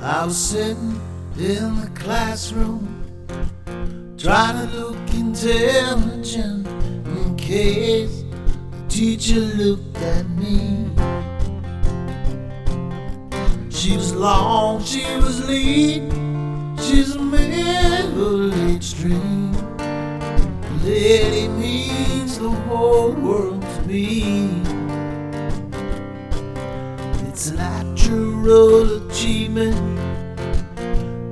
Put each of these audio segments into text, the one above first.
I was sitting in the classroom, trying to look intelligent in case the teacher looked at me. She was long, she was lean, she's a middle-aged dream. Lady means the whole world to me. It's natural achievement,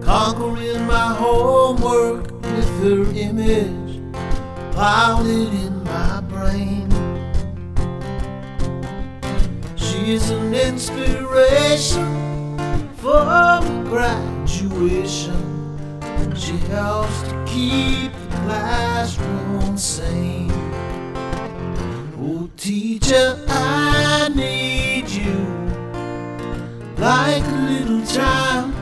conquering my homework with her image piled in my brain. She's an inspiration for graduation. She helps to keep the classroom sane. Oh, teacher, I need you like a little child.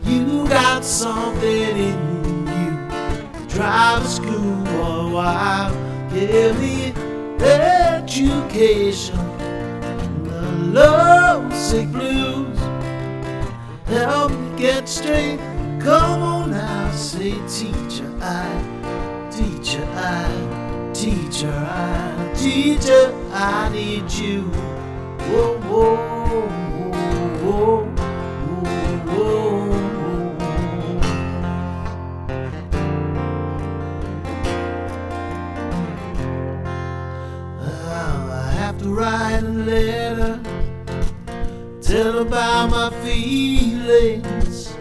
You got something in you, drive a schoolboy wild. Give me education, the lovesick blues. Help me get straight. Come on now, say teacher, teacher, teacher, teacher, I need you. Whoa, whoa, whoa, whoa, whoa, I have to write a letter, tell about my feelings,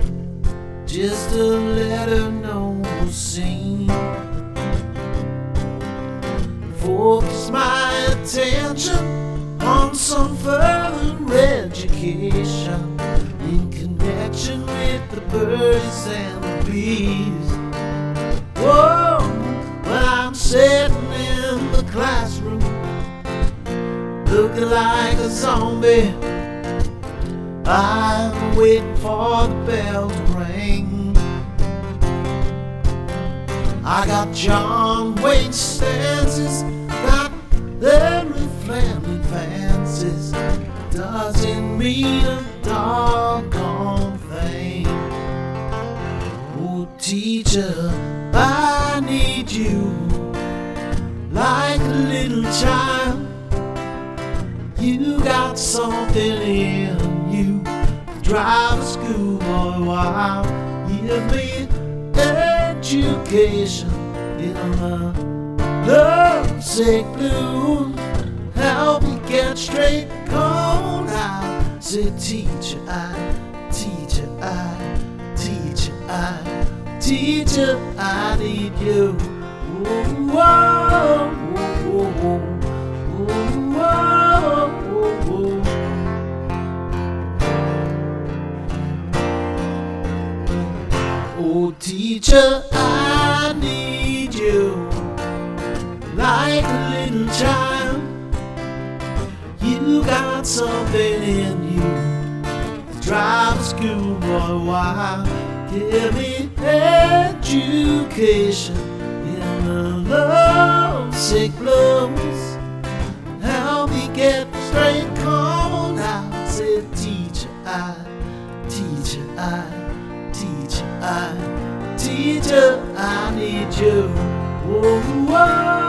just to let her know we're seen. Focus my attention on some further education in connection with the birds and the bees. Whoa, when I'm sitting in the classroom, looking like a zombie, I'm waiting for the bell to ring. I got John Wayne stanzas, got them flaming fancies. Doesn't mean a doggone thing. Oh, teacher, I need you like a little child. You got something in you, drive a schoolboy wild. Give me education in the lovesick blues. Help me get straight. Come on now, say teacher, teacher, teacher, teacher, I need you. Whoa, whoa, whoa, whoa, whoa, whoa, whoa. Oh, teacher, I need you like a little child. You got something in you to drive a schoolboy wild. Give me education in the lovesick blues. Help me get straight. Come on now, say teacher, teacher, teacher, teacher, I need you. Whoa, whoa.